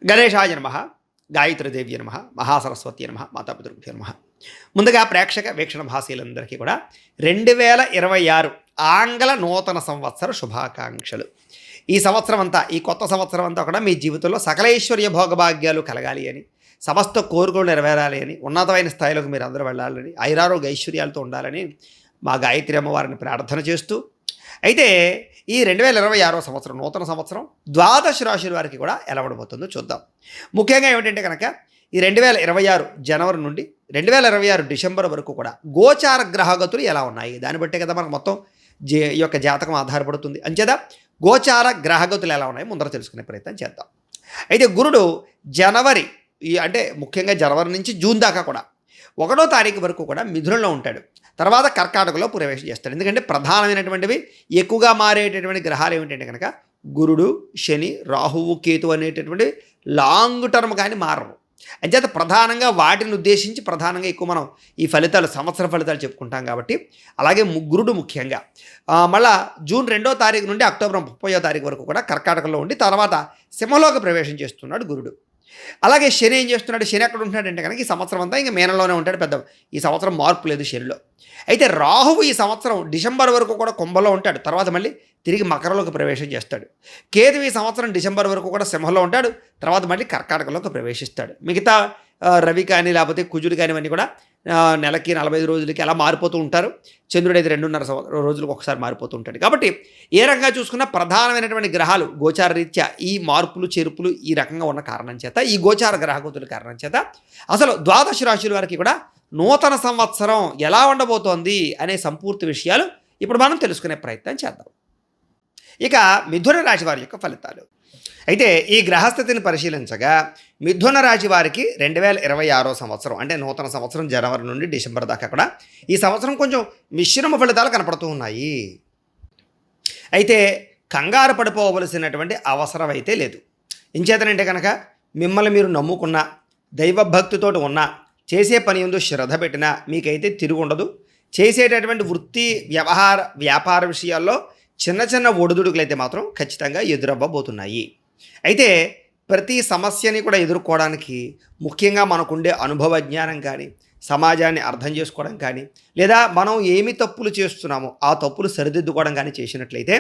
గణేశాయ నమః, గాయత్రీదేవి నమః, మహాసరస్వతి నమః, మాతాపితృభ్యో నమః. ముందుగా ప్రేక్షక వీక్షణ భాషలందరికీ కూడా 2026 ఆంగ్ల నూతన సంవత్సర శుభాకాంక్షలు. ఈ సంవత్సరం అంతా, ఈ కొత్త సంవత్సరం అంతా కూడా మీ జీవితంలో సకలైశ్వర్య భోగభాగ్యాలు కలగాలి అని, సమస్త కోరికలు నెరవేరాలి అని, ఉన్నతమైన స్థాయిలోకి మీరు అందరూ వెళ్ళాలని, ఐరారోగ్య ఐశ్వర్యాలతో ఉండాలని మా గాయత్రి అమ్మవారిని ప్రార్థన చేస్తూ, అయితే ఈ 2026 సంవత్సరం నూతన సంవత్సరం ద్వాదశ రాశుల వారికి కూడా ఎలా ఉండబోతుందో చూద్దాం. ముఖ్యంగా ఏమిటంటే కనుక ఈ 2026 జనవరి నుండి 2026 డిసెంబర్ వరకు కూడా గోచార గ్రహగతులు ఎలా ఉన్నాయి, దాన్ని బట్టే కదా మనకు మొత్తం ఈ యొక్క జాతకం ఆధారపడుతుంది. అంచేత గోచార గ్రహగతులు ఎలా ఉన్నాయి ముందర తెలుసుకునే ప్రయత్నం చేద్దాం. అయితే గురుడు జనవరి అంటే ముఖ్యంగా జనవరి నుంచి జూన్ దాకా కూడా 1వ తారీఖు వరకు కూడా మిథునంలో ఉంటాడు. తర్వాత కర్కాటకలో ప్రవేశం చేస్తాడు. ఎందుకంటే ప్రధానమైనటువంటివి ఎక్కువగా మారేటటువంటి గ్రహాలు ఏమిటంటే కనుక గురుడు, శని, రాహువు, కేతు అనేటటువంటి లాంగ్ టర్మ్ కానీ మారవు. అంచేత ప్రధానంగా వాటిని ఉద్దేశించి ప్రధానంగా ఎక్కువ మనం ఈ ఫలితాలు, సంవత్సర ఫలితాలు చెప్పుకుంటాం కాబట్టి, అలాగే గురుడు ముఖ్యంగా మళ్ళా జూన్ 2వ తారీఖు నుండి అక్టోబర్ 30వ తారీఖు వరకు కూడా కర్కాటకలో ఉండి తర్వాత సింహంలోకి ప్రవేశం చేస్తున్నాడు గురుడు. అలాగే శని ఏం చేస్తున్నాడు, శని ఎక్కడ ఉంటున్నాడంటే కనుక ఈ సంవత్సరం అంతా ఇంకా మీనంలోనే ఉంటాడు. పెద్ద ఈ సంవత్సరం మార్పు లేదు శనిలో. అయితే రాహువు ఈ సంవత్సరం డిసెంబర్ వరకు కూడా కుంభంలో ఉంటాడు, తర్వాత మళ్ళీ తిరిగి మకరంలోకి ప్రవేశం చేస్తాడు. కేతు ఈ సంవత్సరం డిసెంబర్ వరకు కూడా సింహంలో ఉంటాడు, తర్వాత మళ్ళీ కర్కాటకలోకి ప్రవేశిస్తాడు. మిగతా రవి కానీ లేకపోతే కుజుడు కానివన్నీ కూడా నెలకి 45 రోజులకి అలా మారిపోతూ ఉంటారు. చంద్రుడు అయితే 2.5 రోజులకు ఒకసారి మారిపోతూ ఉంటాడు. కాబట్టి ఏ రకంగా చూసుకున్నా ప్రధానమైనటువంటి గ్రహాలు గోచార రీత్యా ఈ మార్పులు చేర్పులు ఈ రకంగా ఉన్న కారణం చేత, ఈ గోచార గ్రహగతుల కారణం చేత అసలు ద్వాదశ రాశుల వారికి కూడా నూతన సంవత్సరం ఎలా ఉండబోతోంది అనే సంపూర్తి విషయాలు ఇప్పుడు మనం తెలుసుకునే ప్రయత్నం చేద్దాం. ఇక మిథున రాశి వారి యొక్క ఫలితాలు. అయితే ఈ గ్రహస్థితిని పరిశీలించగా మిథున రాశి వారికి 2026 సంవత్సరం అంటే నూతన సంవత్సరం జనవరి నుండి డిసెంబర్ దాకా కూడా ఈ సంవత్సరం కొంచెం మిశ్రమ ఫలితాలు కనపడుతూ ఉన్నాయి. అయితే కంగారు పడిపోవలసినటువంటి అవసరం అయితే లేదు. ఎంచేతనంటే కనుక మిమ్మల్ని మీరు నమ్ముకున్న, దైవభక్తితో ఉన్న, చేసే పని ఎందు శ్రద్ధ పెట్టినా మీకైతే తిరుగు ఉండదు. చేసేటటువంటి వృత్తి, వ్యాపార విషయాల్లో చిన్న చిన్న ఒడిదుడుకులు అయితే మాత్రం ఖచ్చితంగా ఎదురవ్వబోతున్నాయి. అయితే ప్రతి సమస్యని కూడా ఎదుర్కోవడానికి ముఖ్యంగా మనకుండే అనుభవ జ్ఞానం కానీ, సమాజాన్ని అర్థం చేసుకోవడం కానీ, లేదా మనం ఏమి తప్పులు చేస్తున్నామో ఆ తప్పులు సరిదిద్దుకోవడం కానీ చేసినట్లయితే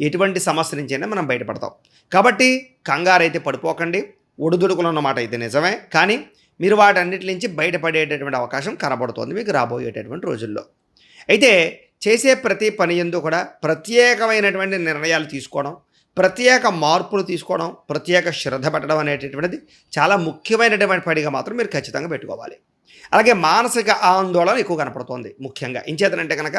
ఎటువంటి సమస్య నుంచైనా మనం బయటపడతాం. కాబట్టి కంగారు అయితే పడిపోకండి. ఒడిదుడుకులు అన్నమాట అయితే నిజమే, కానీ మీరు వాటన్నిటి నుంచి బయటపడేటటువంటి అవకాశం కనబడుతోంది మీకు రాబోయేటటువంటి రోజుల్లో. అయితే చేసే ప్రతి పని యందు కూడా ప్రత్యేకమైనటువంటి నిర్ణయాలు తీసుకోవడం, ప్రత్యేక మార్పులు తీసుకోవడం, ప్రత్యేక శ్రద్ధ పెట్టడం అనేటటువంటిది చాలా ముఖ్యమైనటువంటి పనిగా మాత్రం మీరు ఖచ్చితంగా పెట్టుకోవాలి. అలాగే మానసిక ఆందోళన ఎక్కువ కనపడుతోంది. ముఖ్యంగా ఇంచేతనంటే కనుక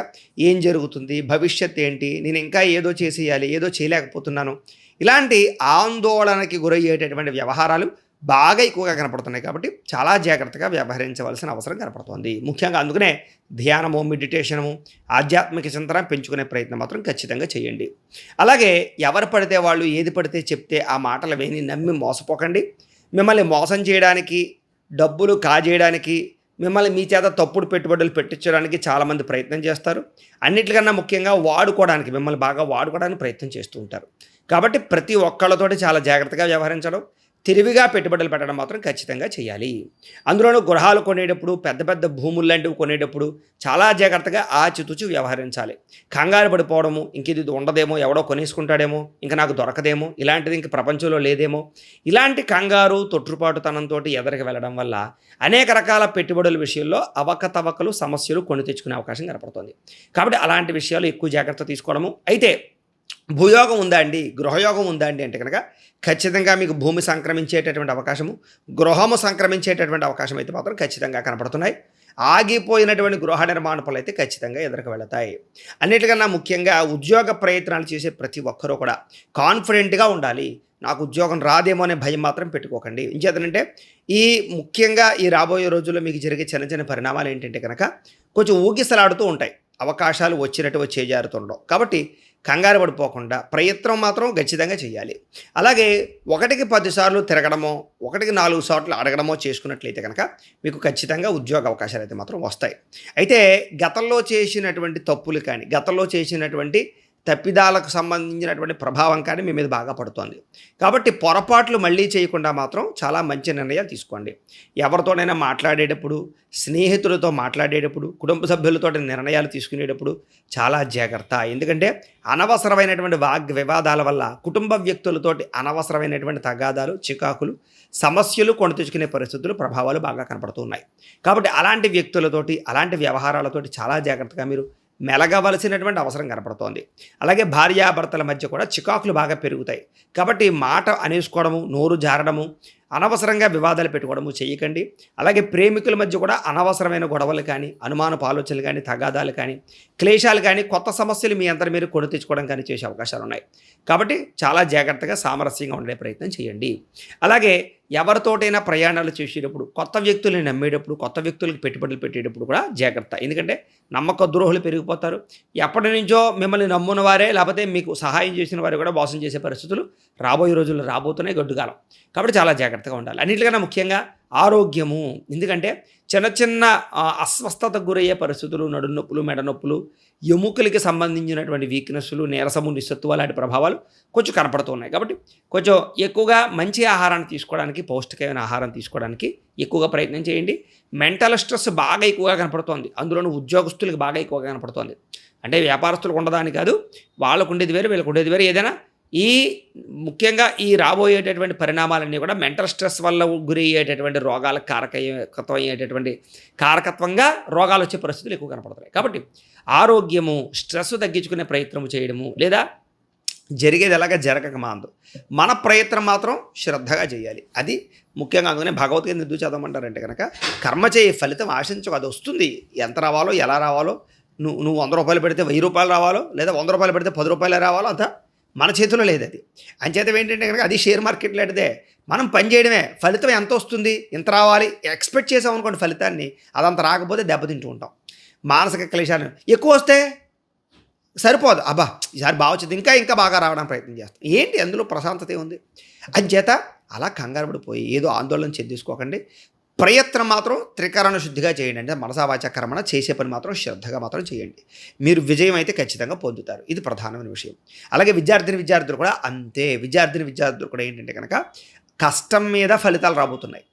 ఏం జరుగుతుంది, భవిష్యత్ ఏంటి, నేను ఇంకా ఏదో చేసేయాలి, ఏదో చేయలేకపోతున్నాను, ఇలాంటి ఆందోళనకి గురయ్యేటటువంటి వ్యవహారాలు బాగా ఎక్కువగా కనపడుతున్నాయి. కాబట్టి చాలా జాగ్రత్తగా వ్యవహరించవలసిన అవసరం కనపడుతోంది. ముఖ్యంగా అందుకనే ధ్యానము, మెడిటేషనము, ఆధ్యాత్మిక చింతన పెంచుకునే ప్రయత్నం మాత్రం ఖచ్చితంగా చేయండి. అలాగే ఎవరు పడితే వాళ్ళు ఏది పడితే చెప్తే ఆ మాటలు విని నమ్మి మోసపోకండి. మిమ్మల్ని మోసం చేయడానికి, డబ్బులు కాజేయడానికి, మిమ్మల్ని మీ చేత తప్పుడు పెట్టుబడులు పెట్టించడానికి చాలామంది ప్రయత్నం చేస్తారు. అన్నిటికన్నా ముఖ్యంగా వాడుకోవడానికి, మిమ్మల్ని బాగా వాడుకోవడానికి ప్రయత్నం చేస్తూ ఉంటారు. కాబట్టి ప్రతి ఒక్కళ్ళతోటి చాలా జాగ్రత్తగా వ్యవహరించడం, తెలివిగా పెట్టుబడులు పెట్టడం మాత్రం ఖచ్చితంగా చేయాలి. అందులోనూ గృహాలు కొనేటప్పుడు, పెద్ద పెద్ద భూములు లాంటివి కొనేటప్పుడు చాలా జాగ్రత్తగా ఆచితూచి వ్యవహరించాలి. కంగారు పడిపోవడము, ఇంక ఇది ఉండదేమో, ఎవడో కొనేసుకుంటాడేమో, ఇంకా నాకు దొరకదేమో, ఇలాంటిది ఇంక ప్రపంచంలో లేదేమో, ఇలాంటి కంగారు తొట్టుపాటుతనంతో ఎదరికి వెళ్ళడం వల్ల అనేక రకాల పెట్టుబడుల విషయంలో అవకతవకలు, సమస్యలు కొని తెచ్చుకునే అవకాశం కనపడుతుంది. కాబట్టి అలాంటి విషయాలు ఎక్కువ జాగ్రత్త తీసుకోవడము. అయితే భూయోగం ఉందా అండి, గృహయోగం ఉందా అండి అంటే కనుక ఖచ్చితంగా మీకు భూమి సంక్రమించేటటువంటి అవకాశము, గృహము సంక్రమించేటటువంటి అవకాశం అయితే మాత్రం ఖచ్చితంగా కనపడుతున్నాయి. ఆగిపోయినటువంటి గృహ నిర్మాణ పనులు అయితే ఖచ్చితంగా ఎదురుకు వెళతాయి. అన్నిటికన్నా ముఖ్యంగా ఉద్యోగ ప్రయత్నాలు చేసే ప్రతి ఒక్కరూ కూడా కాన్ఫిడెంట్గా ఉండాలి. నాకు ఉద్యోగం రాదేమో అనే భయం మాత్రం పెట్టుకోకండి. ఇంచేతనంటే ఈ ముఖ్యంగా ఈ రాబోయే రోజుల్లో మీకు జరిగే చిన్న చిన్న పరిణామాలు ఏంటంటే కనుక కొంచెం ఊగిసలాడుతూ ఉంటాయి. అవకాశాలు వచ్చినట్టు చేజారుతుండవు. కాబట్టి కంగారు పడిపోకుండా ప్రయత్నం మాత్రం ఖచ్చితంగా చేయాలి. అలాగే 1కి 10 సార్లు తిరగడమో, 1కి 4 సార్లు అడగడమో చేసుకున్నట్లయితే కనుక మీకు ఖచ్చితంగా ఉద్యోగ అవకాశాలు అయితే మాత్రం వస్తాయి. అయితే గతంలో చేసినటువంటి తప్పులు కానీ, గతంలో చేసినటువంటి తప్పిదాలకు సంబంధించినటువంటి ప్రభావం కానీ మీ మీద బాగా పడుతోంది. కాబట్టి పొరపాట్లు మళ్ళీ చేయకుండా మాత్రం చాలా మంచి నిర్ణయాలు తీసుకోండి. ఎవరితోనైనా మాట్లాడేటప్పుడు, స్నేహితులతో మాట్లాడేటప్పుడు, కుటుంబ సభ్యులతో నిర్ణయాలు తీసుకునేటప్పుడు చాలా జాగ్రత్త. ఎందుకంటే అనవసరమైనటువంటి వివాదాల వల్ల కుటుంబ వ్యక్తులతోటి అనవసరమైనటువంటి తగాదాలు, చికాకులు, సమస్యలు కొని తెచ్చుకునే పరిస్థితులు, ప్రభావాలు బాగా కనపడుతున్నాయి. కాబట్టి అలాంటి వ్యక్తులతోటి, అలాంటి వ్యవహారాలతోటి చాలా జాగ్రత్తగా మీరు మెలగవలసినటువంటి అవసరం కనపడుతోంది. అలాగే భార్యాభర్తల మధ్య కూడా చికాకులు బాగా పెరుగుతాయి. కాబట్టి మాట అనేసుకోవడము, నోరు జారడము, అనవసరంగా వివాదాలు పెట్టుకోవడము చేయకండి. అలాగే ప్రేమికుల మధ్య కూడా అనవసరమైన గొడవలు కానీ, అనుమానపు ఆలోచనలు కానీ, తగాదాలు కానీ, క్లేశాలు కానీ, కొత్త సమస్యలు మీ అంతా మీరు కొని తెచ్చుకోవడం కానీ చేసే అవకాశాలు ఉన్నాయి. కాబట్టి చాలా జాగ్రత్తగా సామరస్యంగా ఉండే ప్రయత్నం చేయండి. అలాగే ఎవరితోటైనా ప్రయాణాలు చేసేటప్పుడు, కొత్త వ్యక్తుల్ని నమ్మేటప్పుడు, కొత్త వ్యక్తులకు పెట్టుబడులు పెట్టేటప్పుడు కూడా జాగ్రత్త. ఎందుకంటే నమ్మక ద్రోహులు పెరిగిపోతారు. ఎప్పటి నుంచో మిమ్మల్ని నమ్మున వారే, లేకపోతే మీకు సహాయం చేసిన వారు కూడా మోసం చేసే పరిస్థితులు రాబోయే రోజుల్లో రాబోతున్నాయి, గడ్డుకాలం. కాబట్టి చాలా జాగ్రత్తగా ఉండాలి. అన్నిటికన్నా ముఖ్యంగా ఆరోగ్యము. ఎందుకంటే చిన్న చిన్న అస్వస్థతకు గురయ్యే పరిస్థితులు, నడునొప్పులు, మెడ నొప్పులు, ఎముకలకి సంబంధించినటువంటి వీక్నెస్లు, నీరసము, నిస్సత్తువ లాంటి ప్రభావాలు కొంచెం కనపడుతున్నాయి. కాబట్టి కొంచెం ఎక్కువగా మంచి ఆహారాన్ని తీసుకోవడానికి, పౌష్టికమైన ఆహారం తీసుకోవడానికి ఎక్కువగా ప్రయత్నం చేయండి. మెంటల్ స్ట్రెస్ బాగా ఎక్కువగా కనపడుతోంది. అందులోనూ ఉద్యోగస్తులకు బాగా ఎక్కువగా కనపడుతోంది. అంటే వ్యాపారస్తులకు ఉండదని కాదు, వాళ్ళకు ఉండేది వేరు, వీళ్ళకు ఉండేది వేరు. ఏదైనా ముఖ్యంగా ఈ రాబోయేటటువంటి పరిణామాలన్నీ కూడా మెంటల్ స్ట్రెస్ వల్ల గురయ్యేటటువంటి రోగాలకు కారకత్వంగా రోగాలు వచ్చే పరిస్థితులు ఎక్కువ కనపడుతున్నాయి. కాబట్టి ఆరోగ్యము, స్ట్రెస్ తగ్గించుకునే ప్రయత్నం చేయడము, లేదా జరిగేది ఎలాగా జరగక మాందు మన ప్రయత్నం మాత్రం శ్రద్ధగా చేయాలి. అది ముఖ్యంగా. అందుకనే భగవద్గీత ఎందుకు చదవమంటారంటే కనుక కర్మ చేయ ఫలితం ఆశించకు. అది వస్తుంది. ఎంత రావాలో, ఎలా రావాలో, నువ్వు 100 రూపాయలు పెడితే 1000 రూపాయలు రావాలో, లేదా 100 రూపాయలు పెడితే 10 రూపాయలు రావాలో అంతా మన చేతిలో లేదు. అది అంచేత ఏంటంటే కనుక అది షేర్ మార్కెట్ లాంటిదే. మనం పని చేయడమే. ఫలితం ఎంత వస్తుంది, ఎంత రావాలి, ఎక్స్పెక్ట్ చేసాం అనుకోండి ఫలితాన్ని, అదంత రాకపోతే దెబ్బతింటూ ఉంటాం. మానసిక క్లేశాలు ఎక్కువ వస్తే సరిపోదు. అబ్బా ఈసారి బాగా వచ్చింది, ఇంకా బాగా రావడానికి ప్రయత్నం చేస్తాం. ఏంటి అందులో ప్రశాంతత ఉంది? అంచేత అలా కంగారు పడిపోయి ఏదో ఆందోళన చెందించుకోకండి. ప్రయత్నం మాత్రం త్రికరణ శుద్ధిగా చేయండి. అంటే మనసా వాచా కర్మణ చేసే పని మాత్రం శ్రద్ధగా మాత్రం చేయండి. మీరు విజయం అయితే ఖచ్చితంగా పొందుతారు. ఇది ప్రధానమైన విషయం. అలాగే విద్యార్థులు కూడా అంతే. విద్యార్థులు కూడా ఏంటంటే కనుక కష్టం మీద ఫలితాలు రాబోతున్నాయి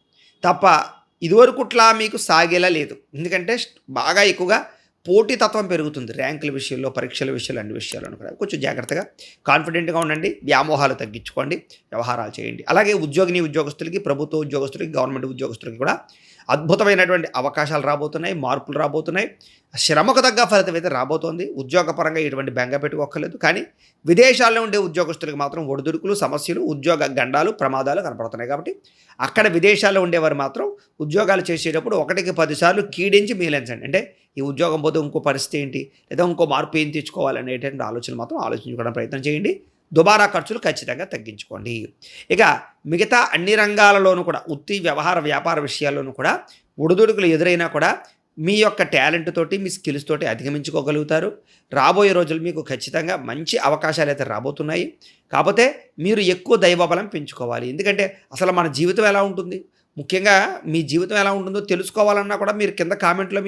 తప్ప ఇదివరకుట్లా మీకు సాగేలా లేదు. ఎందుకంటే బాగా ఎక్కువగా పోటీతత్వం పెరుగుతుంది. ర్యాంకుల విషయంలో, పరీక్షల విషయంలో, అన్ని విషయాలను కూడా కొంచెం జాగ్రత్తగా కాన్ఫిడెంట్గా ఉండండి. వ్యామోహాలు తగ్గించుకోండి, వ్యవహారాలు చేయండి. అలాగే ఉద్యోగస్తులకి, ప్రభుత్వ ఉద్యోగస్తులకి, గవర్నమెంట్ ఉద్యోగస్తులకి కూడా అద్భుతమైనటువంటి అవకాశాలు రాబోతున్నాయి, మార్పులు రాబోతున్నాయి. శ్రమకు తగ్గ ఫలితం అయితే రాబోతోంది. ఉద్యోగపరంగా ఎటువంటి బెంగ పెట్టుకోక్కర్లేదు. కానీ విదేశాల్లో ఉండే ఉద్యోగస్తులకు మాత్రం ఒడిదుడుకులు, సమస్యలు, ఉద్యోగ గండాలు, ప్రమాదాలు కనపడుతున్నాయి. కాబట్టి అక్కడ విదేశాల్లో ఉండేవారు మాత్రం ఉద్యోగాలు చేసేటప్పుడు 1కి 10 సార్లు కీడించి మేలించండి. అంటే ఈ ఉద్యోగం పోతే ఇంకో పరిస్థితి ఏంటి, లేదా ఇంకో మార్పు ఏం తెచ్చుకోవాలనేటువంటి ఆలోచన మాత్రం ఆలోచించుకోవడం ప్రయత్నం చేయండి. దుబారా ఖర్చులు ఖచ్చితంగా తగ్గించుకోండి. ఇక మిగతా అన్ని రంగాలలోనూ కూడా, వ్యాపార విషయాల్లోనూ కూడా ఒడిదుడుకులు ఎదురైనా కూడా మీ యొక్క టాలెంట్ తోటి, మీ స్కిల్స్ తోటి అధిగమించుకోగలుగుతారు. రాబోయే రోజులు మీకు ఖచ్చితంగా మంచి అవకాశాలు అయితే రాబోతున్నాయి. కాకపోతే మీరు ఎక్కువ దైవబలం పెంచుకోవాలి. ఎందుకంటే అసలు మన జీవితం ఎలా ఉంటుంది, ముఖ్యంగా మీ జీవితం ఎలా ఉంటుందో తెలుసుకోవాలన్నా కూడా మీరు కింద కామెంట్లో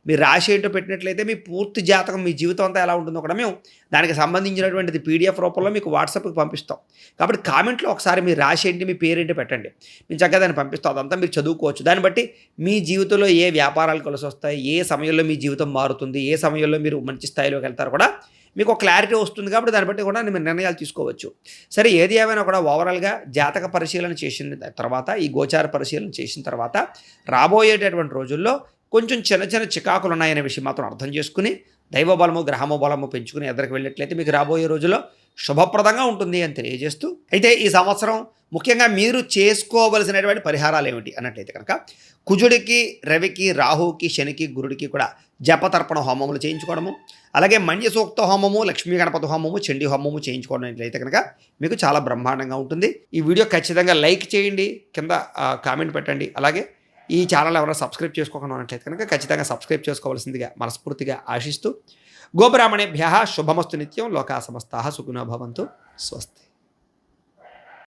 మీ రాశి ఏంటో పెట్టినట్లయితే మీ పూర్తి జాతకం, మీ జీవితం అంతా ఎలా ఉంటుందో కూడా మేము దానికి సంబంధించినటువంటిది PDF రూపంలో మీకు వాట్సాప్కి పంపిస్తాం. కాబట్టి కామెంట్లో ఒకసారి మీ రాశి ఏంటి, మీ పేరేంటి పెట్టండి. మేము చక్కగా దాన్ని పంపిస్తాం. అదంతా మీరు చదువుకోవచ్చు. దాన్ని బట్టి మీ జీవితంలో ఏ వ్యాపారాలు కలిసి వస్తాయి, ఏ సమయంలో మీ జీవితం మారుతుంది, ఏ సమయంలో మీరు మంచి స్థాయిలోకి వెళ్తారు కూడా మీకు ఒక క్లారిటీ వస్తుంది. కాబట్టి దాన్ని బట్టి కూడా మీరు నిర్ణయాలు తీసుకోవచ్చు. సరే, ఏది ఏమైనా కూడా ఓవరాల్గా జాతక పరిశీలన చేసిన తర్వాత, ఈ గోచార పరిశీలన చేసిన తర్వాత రాబోయేటటువంటి రోజుల్లో కొంచెం చిన్న చికాకులు ఉన్నాయనే విషయం మాత్రం అర్థం చేసుకుని దైవబలము, గ్రహము బలము పెంచుకుని ఎదురుకు వెళ్ళినట్లయితే మీకు రాబోయే రోజుల్లో శుభప్రదంగా ఉంటుంది అని తెలియజేస్తూ, అయితే ఈ సంవత్సరం ముఖ్యంగా మీరు చేసుకోవలసినటువంటి పరిహారాలు ఏమిటి అన్నట్లయితే కనుక కుజుడికి, రవికి, రాహుకి, శనికి, గురుడికి కూడా జపతర్పణ హోమములు చేయించుకోవడము, అలాగే మన్య సూక్త హోమము, లక్ష్మీ గణపతి హోమము, చండీ హోమము చేయించుకోవడం అయితే కనుక మీకు చాలా బ్రహ్మాండంగా ఉంటుంది. ఈ వీడియో ఖచ్చితంగా లైక్ చేయండి, కింద కామెంట్ పెట్టండి. అలాగే ఈ ఛానల్ ఎవరైనా సబ్స్క్రైబ్ చేసుకోకుండా ఉన్నట్లయితే కనుక ఖచ్చితంగా సబ్స్క్రైబ్ చేసుకోవాల్సిందిగా మనస్ఫూర్తిగా ఆశిస్తూ, గోబ్రాహ్మణేభ్యః శుభమస్తు నిత్యం, లోకా సమస్తాః సుఖినో భవంతు. స్వస్తి.